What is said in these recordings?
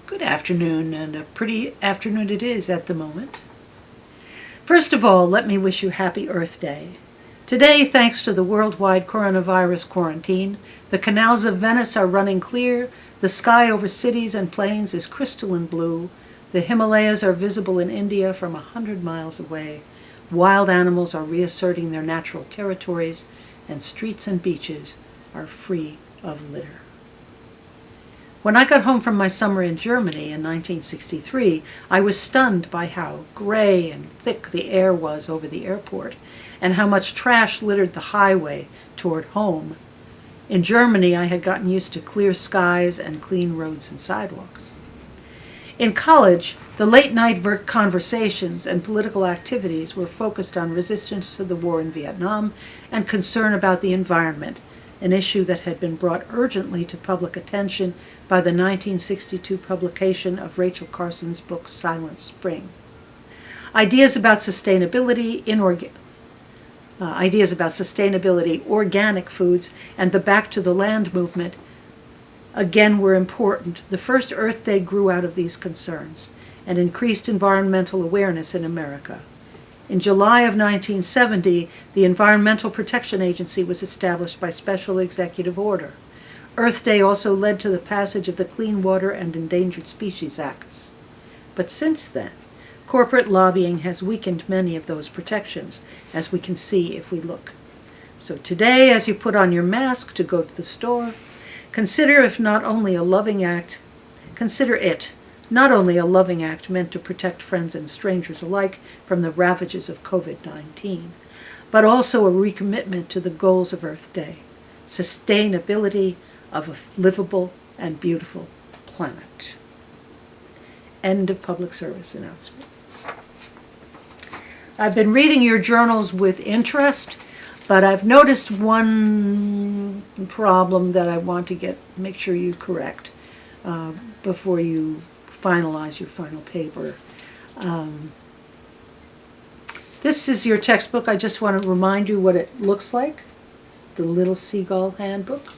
Good afternoon, and a pretty afternoon it is at the moment. First of all, let me wish you happy Earth Day. Today, thanks to the worldwide coronavirus quarantine, the canals of Venice are running clear, the sky over cities and plains is crystalline blue, the Himalayas are visible in India from 100 miles away, wild animals are reasserting their natural territories, and streets and beaches are free of litter. When I got home from my summer in Germany in 1963, I was stunned by how gray and thick the air was over the airport, and how much trash littered the highway toward home. In Germany, I had gotten used to clear skies and clean roads and sidewalks. In college, the late-night conversations and political activities were focused on resistance to the war in Vietnam and concern about the environment, an issue that had been brought urgently to public attention by the 1962 publication of Rachel Carson's book Silent Spring. Ideas about sustainability, organic foods, and the Back to the Land movement again were important. The first Earth Day grew out of these concerns and increased environmental awareness in America. In July of 1970, the Environmental Protection Agency was established by special executive order. Earth Day also led to the passage of the Clean Water and Endangered Species Acts. But since then, corporate lobbying has weakened many of those protections, as we can see if we look. So today, as you put on your mask to go to the store, consider it not only a loving act meant to protect friends and strangers alike from the ravages of COVID-19, but also a recommitment to the goals of Earth Day, sustainability of a livable and beautiful planet. End of public service announcement. I've been reading your journals with interest, but I've noticed one problem that I want to make sure you correct before you finalize your final paper. This is your textbook. I just want to remind you what it looks like, the Little Seagull Handbook.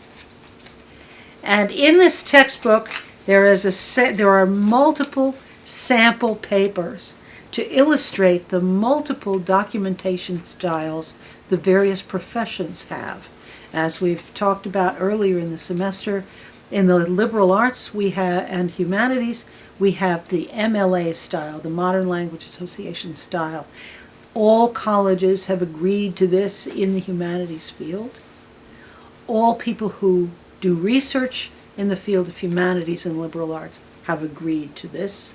And in this textbook, there are multiple sample papers to illustrate the multiple documentation styles the various professions have. As we've talked about earlier in the semester, in the liberal arts and humanities, we have the MLA style, the Modern Language Association style. All colleges have agreed to this in the humanities field. All people who do research in the field of humanities and liberal arts have agreed to this.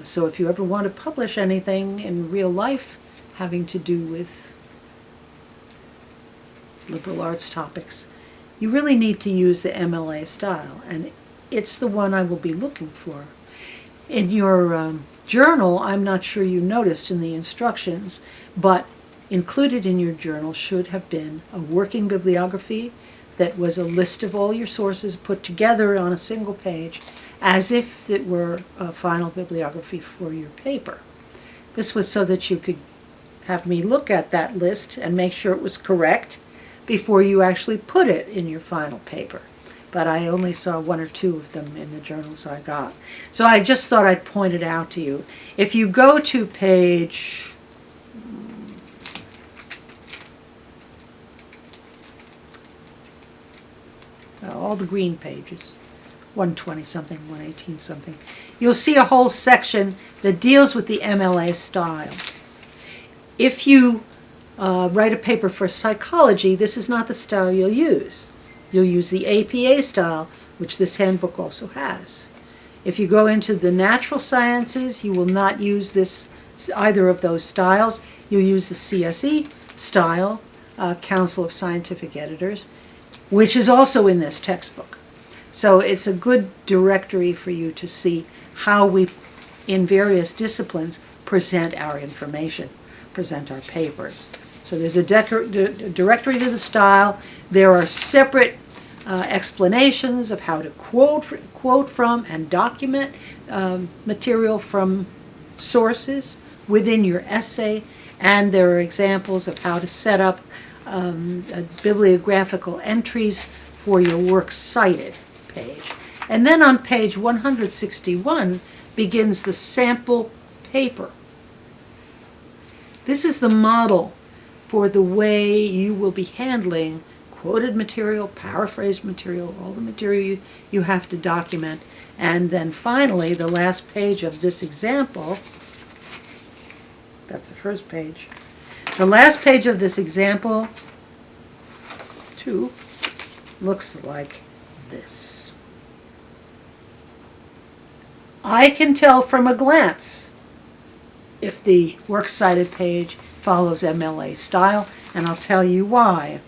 So if you ever want to publish anything in real life having to do with liberal arts topics, you really need to use the MLA style, and it's the one I will be looking for. In your journal, I'm not sure you noticed in the instructions, but included in your journal should have been a working bibliography that was a list of all your sources put together on a single page as if it were a final bibliography for your paper. This was so that you could have me look at that list and make sure it was correct before you actually put it in your final paper. But I only saw one or two of them in the journals I got. So I just thought I'd point it out to you. If you go to page all the green pages, 120-something, 118-something, you'll see a whole section that deals with the MLA style. If you write a paper for psychology, this is not the style you'll use. You'll use the APA style, which this handbook also has. If you go into the natural sciences, you will not use either of those styles. You'll use the CSE style, Council of Scientific Editors, which is also in this textbook. So it's a good directory for you to see how we, in various disciplines, present our information, present our papers. So there's a directory to the style. There are separate explanations of how to quote from and document material from sources within your essay, and there are examples of how to set up bibliographical entries for your Works Cited page. And then on page 161 begins the sample paper. This is the model for the way you will be handling quoted material, paraphrased material, all the material you have to document. And then finally, the last page of this example, that's the first page. The last page of this example, 2, looks like this. I can tell from a glance if the Works Cited page follows MLA style, and I'll tell you why.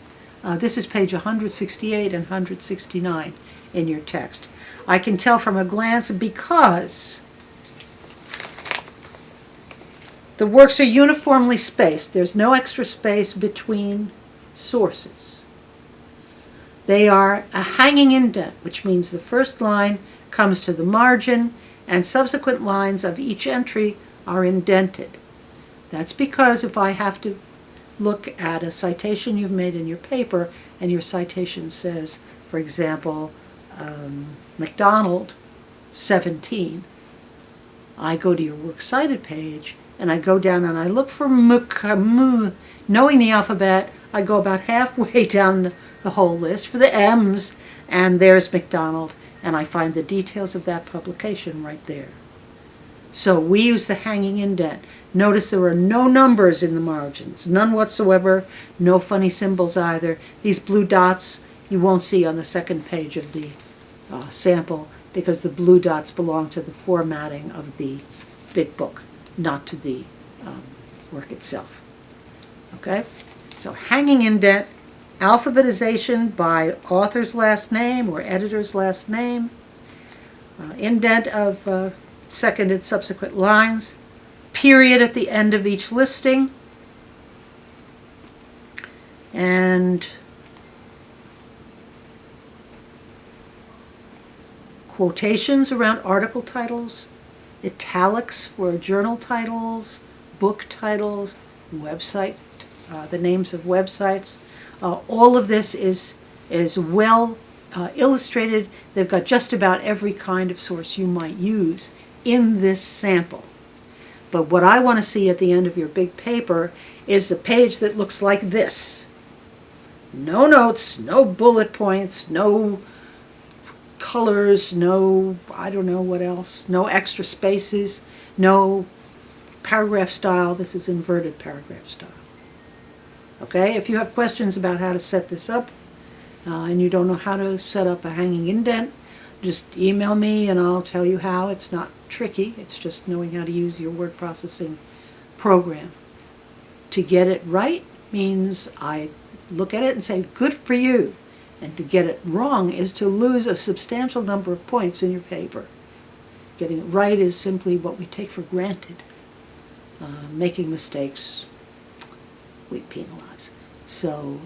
This is page 168 and 169 in your text. I can tell from a glance because the works are uniformly spaced. There's no extra space between sources. They are a hanging indent, which means the first line comes to the margin and subsequent lines of each entry are indented. That's because if I have to look at a citation you've made in your paper and your citation says, for example, McDonald 17, I go to your Works Cited page and I go down and I look for knowing the alphabet, I go about halfway down the whole list for the M's, and there's McDonald, and I find the details of that publication right there. So we use the hanging indent. Notice there are no numbers in the margins, none whatsoever, no funny symbols either. These blue dots you won't see on the second page of the sample because the blue dots belong to the formatting of the big book, not to the work itself. Okay? So hanging indent, alphabetization by author's last name or editor's last name, indent of second and subsequent lines, period at the end of each listing, and quotations around article titles, italics for journal titles, book titles, website, the names of websites. All of this is well illustrated. They've got just about every kind of source you might use in this sample. But what I want to see at the end of your big paper is a page that looks like this. No notes, no bullet points, no colors, no, I don't know what else, no extra spaces, no paragraph style. This is inverted paragraph style. Okay, if you have questions about how to set this up and you don't know how to set up a hanging indent, just email me and I'll tell you how. It's not tricky, it's just knowing how to use your word processing program. To get it right means I look at it and say, good for you. And to get it wrong is to lose a substantial number of points in your paper. Getting it right is simply what we take for granted. Making mistakes, we penalize. So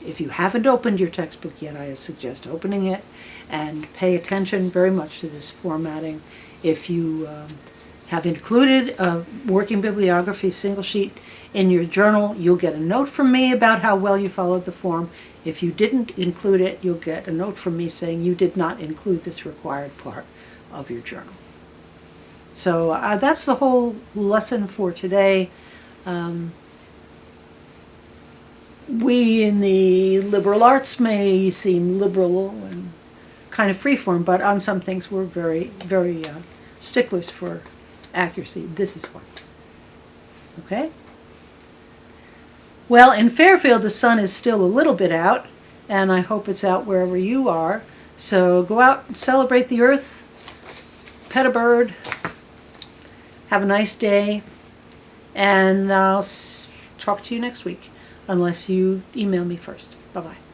if you haven't opened your textbook yet, I suggest opening it and pay attention very much to this formatting. If you have included a working bibliography single sheet in your journal, you'll get a note from me about how well you followed the form. If you didn't include it, you'll get a note from me saying you did not include this required part of your journal. So that's the whole lesson for today. We in the liberal arts may seem liberal and kind of freeform, but on some things we're very, very sticklers for accuracy. This is why. Okay? Well, in Fairfield, the sun is still a little bit out, and I hope it's out wherever you are. So go out and celebrate the earth, pet a bird, have a nice day, and I'll talk to you next week, unless you email me first. Bye-bye.